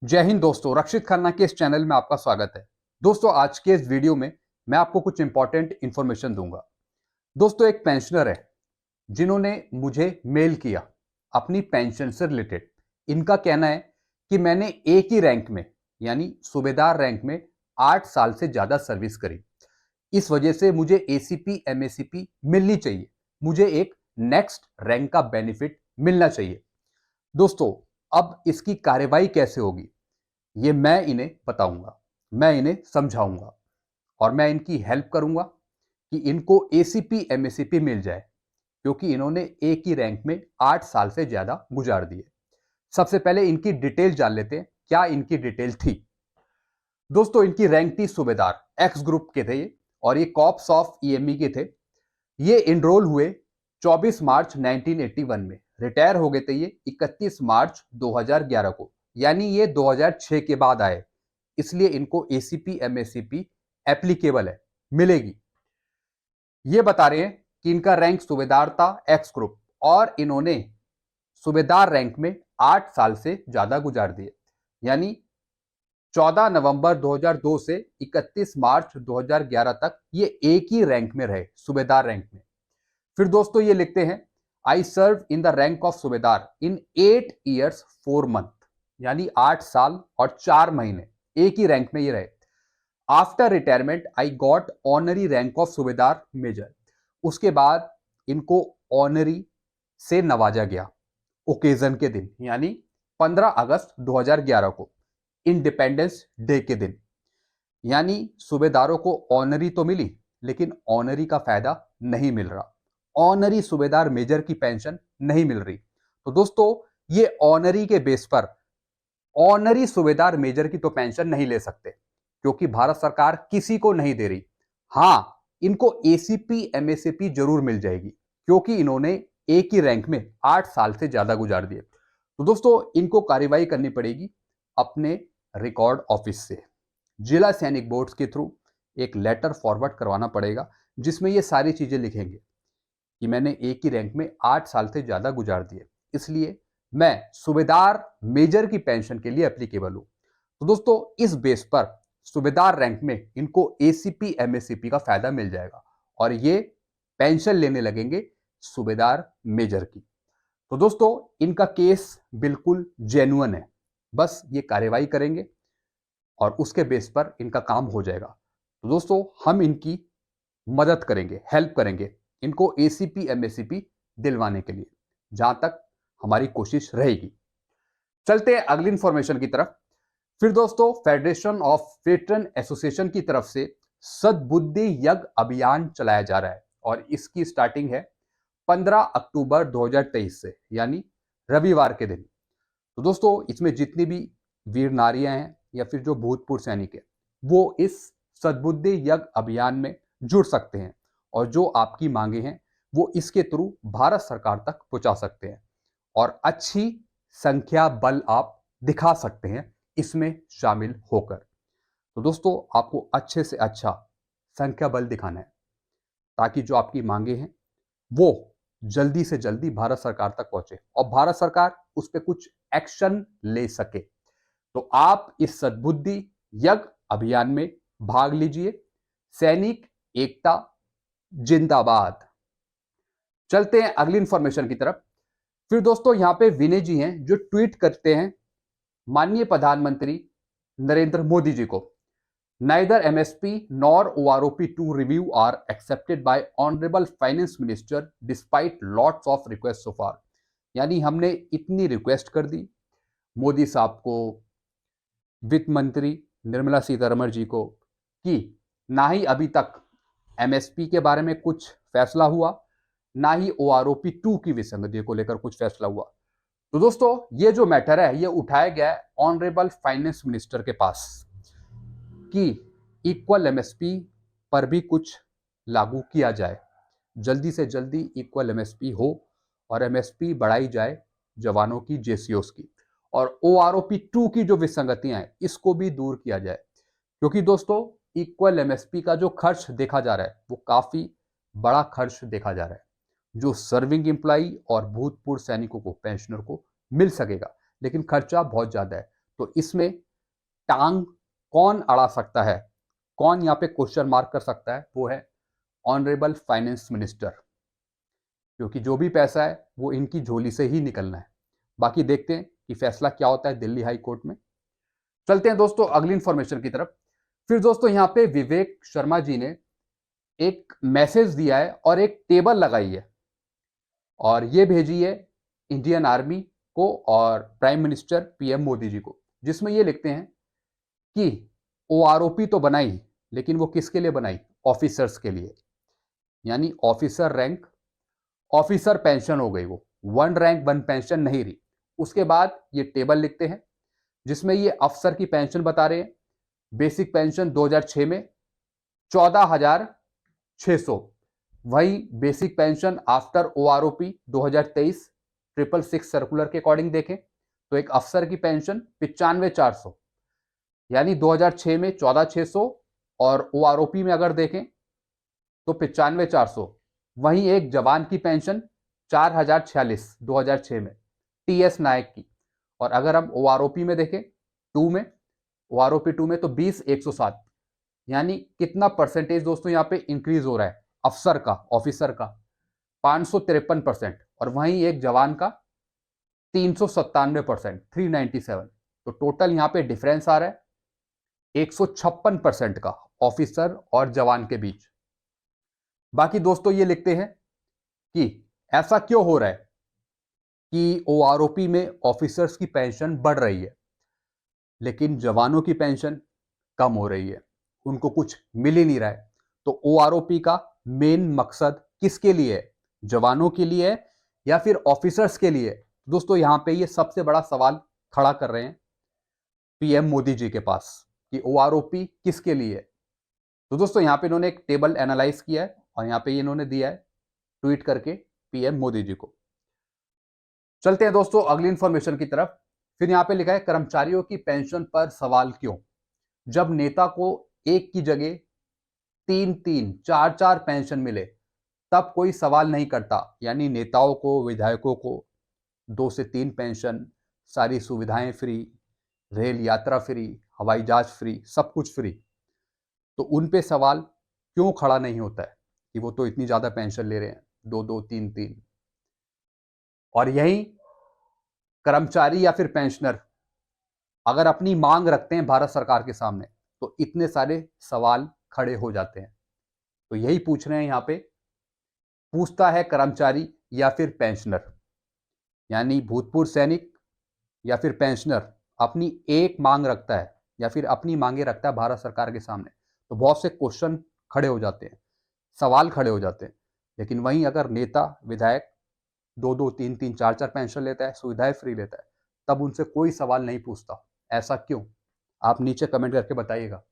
जय हिंद दोस्तों, रक्षित खन्ना के इस चैनल में आपका स्वागत है। दोस्तों, आज के इस वीडियो में मैं आपको कुछ इंपॉर्टेंट इंफॉर्मेशन दूंगा। दोस्तों, एक पेंशनर है जिन्होंने मुझे मेल किया अपनी पेंशन से रिलेटेड। इनका कहना है कि मैंने एक ही रैंक में यानी सूबेदार रैंक में 8 साल से ज्यादा सर्विस करी। इस वजह से मुझे एसीपी एमएसीपी मिलनी चाहिए, मुझे एक नेक्स्ट रैंक का बेनिफिट मिलना चाहिए। दोस्तों, अब इसकी कार्यवाही कैसे होगी ये मैं इन्हें बताऊंगा, मैं इन्हें समझाऊंगा और मैं इनकी हेल्प करूंगा कि इनको एसीपी एमएसीपी मिल जाए, क्योंकि इन्होंने एक ही रैंक में 8 साल से ज्यादा गुजार दिए। सबसे पहले इनकी डिटेल जान लेते हैं। क्या इनकी डिटेल थी? दोस्तों, इनकी रैंक थी सूबेदार, एक्स ग्रुप के थे ये, और ये कॉप्स ऑफ ईएमई के थे। ये इनरोल हुए 24 मार्च 1981 में, रिटायर हो गए थे ये 31 मार्च 2011 को, यानी ये 2006 के बाद आए, इसलिए इनको एसीपी एमएसीपी एप्लीकेबल है, मिलेगी। ये बता रहे हैं कि इनका रैंक सूबेदार था, एक्स ग्रुप, और इन्होंने सूबेदार रैंक में 8 साल से ज्यादा गुजार दिए, यानी 14 नवंबर 2002 से 31 मार्च 2011 तक ये एक ही रैंक में रहे, सूबेदार रैंक में। फिर दोस्तों ये लिखते हैं, आई सर्व इन द रैंक ऑफ सूबेदार इन 8 ईयर्स 4 मंथ, यानी 8 साल और 4 महीने एक ही रैंक में ये रहे। After retirement I got honorary rank of subedar major. उसके बाद इनको ऑनरी से नवाजा गया ओकेजन के दिन, यानी 15 अगस्त 2011 को, इंडिपेंडेंस डे के दिन। यानी सूबेदारों को ऑनरी तो मिली, लेकिन ऑनरी का फायदा नहीं मिल रहा, ऑनरी सूबेदार मेजर की पेंशन नहीं मिल रही। तो दोस्तों, ये ऑनरी के बेस पर ऑनरी सूबेदार मेजर की तो पेंशन नहीं ले सकते, क्योंकि भारत सरकार किसी को नहीं दे रही। हां, इनको एसीपी एमएसीपी जरूर मिल जाएगी, क्योंकि इन्होंने एक ही रैंक में 8 साल से ज्यादा गुजार दिए। तो दोस्तों, इनको कार्यवाही करनी पड़ेगी अपने रिकॉर्ड ऑफिस से, जिला सैनिक बोर्ड के थ्रू एक लेटर फॉरवर्ड करवाना पड़ेगा, जिसमें ये सारी चीजें लिखेंगे कि मैंने एक ही रैंक में 8 साल से ज्यादा गुजार दिए, इसलिए मैं सूबेदार मेजर की पेंशन के लिए एप्लीकेबल हूं। तो दोस्तों, इस बेस पर सूबेदार रैंक में इनको एसीपी एमएसीपी का फायदा मिल जाएगा और ये पेंशन लेने लगेंगे सूबेदार मेजर की। तो दोस्तों, इनका केस बिल्कुल जेन्युइन है, बस ये कार्यवाही करेंगे और उसके बेस पर इनका काम हो जाएगा। तो दोस्तों, हम इनकी मदद करेंगे, हेल्प करेंगे इनको एसीपी एमएसीपी दिलवाने के लिए, जहां तक हमारी कोशिश रहेगी। चलते हैं अगली इंफॉर्मेशन की तरफ। फिर दोस्तों, फेडरेशन ऑफ वेटरन एसोसिएशन की तरफ से सद्बुद्धि यज्ञ अभियान चलाया जा रहा है और इसकी स्टार्टिंग है 15 अक्टूबर 2023 से, यानी रविवार के दिन। तो दोस्तों, इसमें जितनी भी वीर नारियां हैं या फिर जो भूतपूर्व सैनिक है, वो इस सद्बुद्धि यज्ञ अभियान में जुड़ सकते हैं और जो आपकी मांगे हैं वो इसके थ्रू भारत सरकार तक पहुंचा सकते हैं और अच्छी संख्या बल आप दिखा सकते हैं इसमें शामिल होकर। तो दोस्तों, आपको अच्छे से अच्छा संख्या बल दिखाना है, ताकि जो आपकी मांगे हैं वो जल्दी से जल्दी भारत सरकार तक पहुंचे और भारत सरकार उस पर कुछ एक्शन ले सके। तो आप इस सद्बुद्धि यज्ञ अभियान में भाग लीजिए। सैनिक एकता जिंदाबाद। चलते हैं अगली इंफॉर्मेशन की तरफ। फिर दोस्तों, यहां पे विनय जी हैं जो ट्वीट करते हैं माननीय प्रधानमंत्री नरेंद्र मोदी जी को, neither MSP nor OROP to review are accepted by honourable finance minister despite lots of request so far. यानी हमने इतनी रिक्वेस्ट कर दी मोदी साहब को, वित्त मंत्री निर्मला सीतारमण जी को, कि ना ही अभी तक एमएसपी के बारे में कुछ फैसला हुआ, ना ही ओआरओपी 2 की विसंगति को लेकर कुछ फैसला हुआ। तो दोस्तों, ये जो मैटर है ये उठाया गया है ऑनरेबल फाइनेंस मिनिस्टर के पास कि इक्वल एमएसपी पर भी कुछ लागू किया जाए, जल्दी से जल्दी इक्वल एमएसपी हो और एमएसपी बढ़ाई जाए जवानों की, जेसीओस की, और ओआरओपी 2 की जो विसंगतियां हैं इसको भी दूर किया जाए। क्योंकि दोस्तों, इक्वल एमएसपी का जो खर्च देखा जा रहा है वो काफी बड़ा खर्च देखा जा रहा है, जो सर्विंग एम्प्लॉई और भूतपूर्व सैनिकों को, पेंशनर को मिल सकेगा, लेकिन खर्चा बहुत ज्यादा है। तो इसमें टांग कौन अड़ा सकता है, कौन यहाँ पे क्वेश्चन मार्क कर सकता है, वो है ऑनरेबल फाइनेंस मिनिस्टर, क्योंकि जो भी पैसा है वो इनकी झोली से ही निकलना है। बाकी देखते हैं कि फैसला क्या होता है दिल्ली हाई कोर्ट में। चलते हैं दोस्तों अगली इंफॉर्मेशन की तरफ। फिर दोस्तों यहाँ पे विवेक शर्मा जी ने एक मैसेज दिया है और एक टेबल लगाई है और ये भेजी है इंडियन आर्मी को और prime minister PM Modi ji को, जिसमें ये लिखते हैं कि ओआरओपी तो बनाई, लेकिन वो किसके लिए बनाई, ऑफिसर्स के लिए, यानी ऑफिसर रैंक ऑफिसर पेंशन हो गई, वो 1 रैंक 1 पेंशन नहीं रही। उसके बाद ये टेबल लिखते हैं जिसमें ये अफसर की पेंशन बता रहे हैं। बेसिक पेंशन 2006 में 14,600, वही basic pension after OROP 2023 666 circular के अकॉर्डिंग देखें तो एक अफसर की पेंशन 95,400, यानी 2006 में 14,600 और ओआरओपी में अगर देखें तो 95,400। वहीं एक जवान की पेंशन 4,046 2006 में टीएस नायक की, और अगर हम ओआरओपी में देखें ओआरओपी 2 में तो 20,107, यानी कितना परसेंटेज दोस्तों यहाँ पे इंक्रीज हो रहा है अफसर का, ऑफिसर का 553%, और वहीं एक जवान का 397%, 397। तो टोटल यहाँ पे डिफरेंस आ रहा है 156% का ऑफिसर और जवान के बीच। बाकी दोस्तों ये लिखते हैं कि ऐसा क्यों हो रहा है कि ओआरओपी में ऑफिसर्स की पेंशन बढ़ रही है लेकिन जवानों की पेंशन कम हो रही है, उनको कुछ मिल ही नहीं रहा है। तो ओआरओपी का मेन मकसद किसके लिए है, जवानों के लिए है या फिर ऑफिसर्स के लिए? दोस्तों यहां पे ये सबसे बड़ा सवाल खड़ा कर रहे हैं पीएम मोदी जी के पास कि ओआरओपी किसके लिए है। तो दोस्तों यहां पे इन्होंने एक टेबल एनालाइज किया है और यहां पे इन्होंने दिया है ट्वीट करके पीएम मोदी जी को। चलते हैं दोस्तों अगली इंफॉर्मेशन की तरफ। फिर यहां पे लिखा है कर्मचारियों की पेंशन पर सवाल क्यों, जब नेता को एक की जगह 3-3 4-4 पेंशन मिले तब कोई सवाल नहीं करता, यानी नेताओं को, विधायकों को 2 से 3 पेंशन, सारी सुविधाएं फ्री, रेल यात्रा फ्री, हवाई जहाज फ्री, सब कुछ फ्री, तो उन पे सवाल क्यों खड़ा नहीं होता है कि वो तो इतनी ज्यादा पेंशन ले रहे हैं, 2-2 3-3। और यही कर्मचारी या फिर पेंशनर अगर अपनी मांग रखते हैं भारत सरकार के सामने तो इतने सारे सवाल खड़े हो जाते हैं। तो यही पूछ रहे हैं यहाँ पे, पूछता है कर्मचारी या फिर पेंशनर, यानी भूतपूर्व सैनिक या फिर पेंशनर अपनी एक मांग रखता है या फिर अपनी मांगे रखता है भारत सरकार के सामने, तो बहुत से क्वेश्चन खड़े हो जाते हैं, सवाल खड़े हो जाते हैं। लेकिन वहीं अगर नेता, विधायक 2-2 3-3 4-4 पेंशन लेता है, सुविधाएं फ्री लेता है, तब उनसे कोई सवाल नहीं पूछता। ऐसा क्यों? आप नीचे कमेंट करके बताइएगा।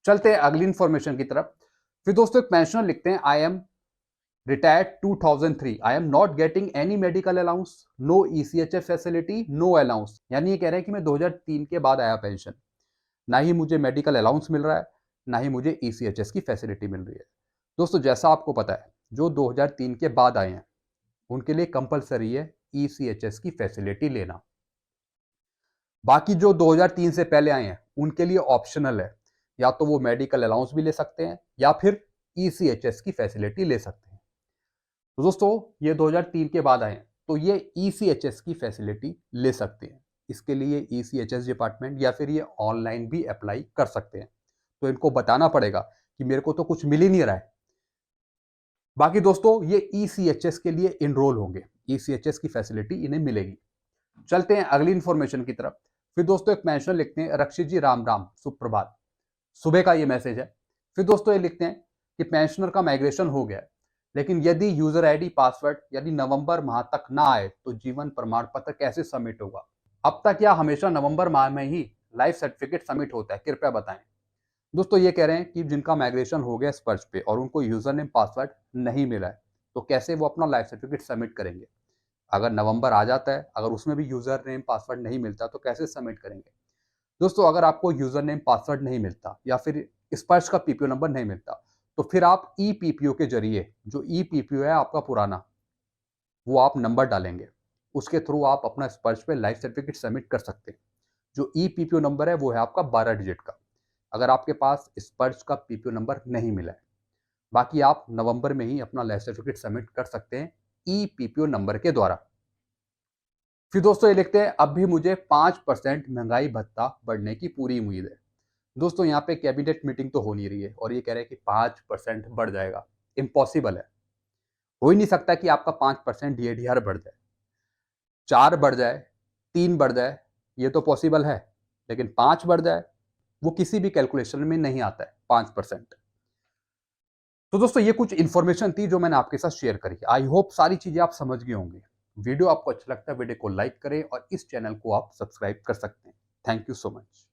चलते हैं अगली इंफॉर्मेशन की तरफ। फिर दोस्तों एक पेंशनर लिखते हैं, I am retired 2003, I am not getting any medical allowance, no ECHS facility, no allowance, यानी ये कह रहे हैं कि मैं 2003 के बाद आया पेंशन, ना ही मुझे मेडिकल अलाउंस मिल रहा है, ना ही मुझे ईसीएचएस की फैसिलिटी मिल रही है। दोस्तों जैसा आपको पता है, जो 2003 के बाद आए हैं उनके लिए कंपलसरी है ईसीएचएस की फैसिलिटी लेना। बाकी जो 2003 से पहले आए हैं उनके लिए ऑप्शनल है, या तो वो मेडिकल अलाउंस भी ले सकते हैं या फिर ईसीएचएस की फैसिलिटी ले सकते हैं। तो दोस्तों ये 2003 के बाद आए हैं तो ये ईसीएचएस की फैसिलिटी ले सकते हैं। इसके लिए ईसीएचएस डिपार्टमेंट या फिर ये ऑनलाइन भी अप्लाई कर सकते हैं। तो इनको बताना पड़ेगा कि मेरे को तो कुछ मिल ही नहीं रहा है। बाकी दोस्तों ये ईसीएचएस के लिए इनरोल होंगे, ईसीएचएस की फैसिलिटी इन्हें मिलेगी। चलते हैं अगली इंफॉर्मेशन की तरफ। फिर दोस्तों एक मेंशन लिखते हैं, रक्षित जी राम राम सुप्रभात, सुबह का ये मैसेज है। फिर दोस्तों ये लिखते हैं कि पेंशनर का माइग्रेशन हो गया, लेकिन यदि यूजर आईडी पासवर्ड यदि नवंबर माह तक ना आए तो जीवन प्रमाण पत्र कैसे सबमिट होगा? अब तक या हमेशा नवंबर माह में ही लाइफ सर्टिफिकेट सबमिट होता है, कृपया बताएं। दोस्तों ये कह रहे हैं कि जिनका माइग्रेशन हो गया स्पर्श पे और उनको यूजर नेम पासवर्ड नहीं मिला है तो कैसे वो अपना लाइफ सर्टिफिकेट सबमिट करेंगे? अगर नवंबर आ जाता है, अगर उसमें भी यूजर नेम पासवर्ड नहीं मिलता तो कैसे सबमिट करेंगे? दोस्तों अगर आपको यूजर नेम पासवर्ड नहीं मिलता या फिर स्पर्श का पीपीओ नंबर नहीं मिलता तो फिर आप ई पीपीओ के जरिए, जो ई पीपीओ है आपका पुराना, वो आप नंबर डालेंगे, उसके थ्रू आप अपना स्पर्श पे लाइफ सर्टिफिकेट सबमिट कर सकते हैं। जो ई पीपीओ नंबर है वो है आपका 12 डिजिट का, अगर आपके पास स्पर्श का पीपीओ नंबर नहीं मिला है। बाकी आप नवंबर में ही अपना लाइफ सर्टिफिकेट सबमिट कर सकते हैं ई पीपीओ नंबर के द्वारा। फिर दोस्तों ये लिखते हैं, अब भी मुझे 5% महंगाई भत्ता बढ़ने की पूरी उम्मीद है। दोस्तों यहाँ पे कैबिनेट मीटिंग तो हो नहीं रही है और ये कह रहे हैं कि 5% बढ़ जाएगा। इम्पॉसिबल है, हो ही नहीं सकता कि आपका 5% डीएडीआर बढ़ जाए। 4 बढ़ जाए, 3 बढ़ जाए, ये तो पॉसिबल है, लेकिन 5 बढ़ जाए वो किसी भी कैलकुलेशन में नहीं आता है 5%। तो दोस्तों ये कुछ इंफॉर्मेशन थी जो मैंने आपके साथ शेयर करी। आई होप सारी चीजें आप समझ गए होंगे। वीडियो आपको अच्छा लगता है वीडियो को लाइक करें और इस चैनल को आप सब्सक्राइब कर सकते हैं। Thank you so much.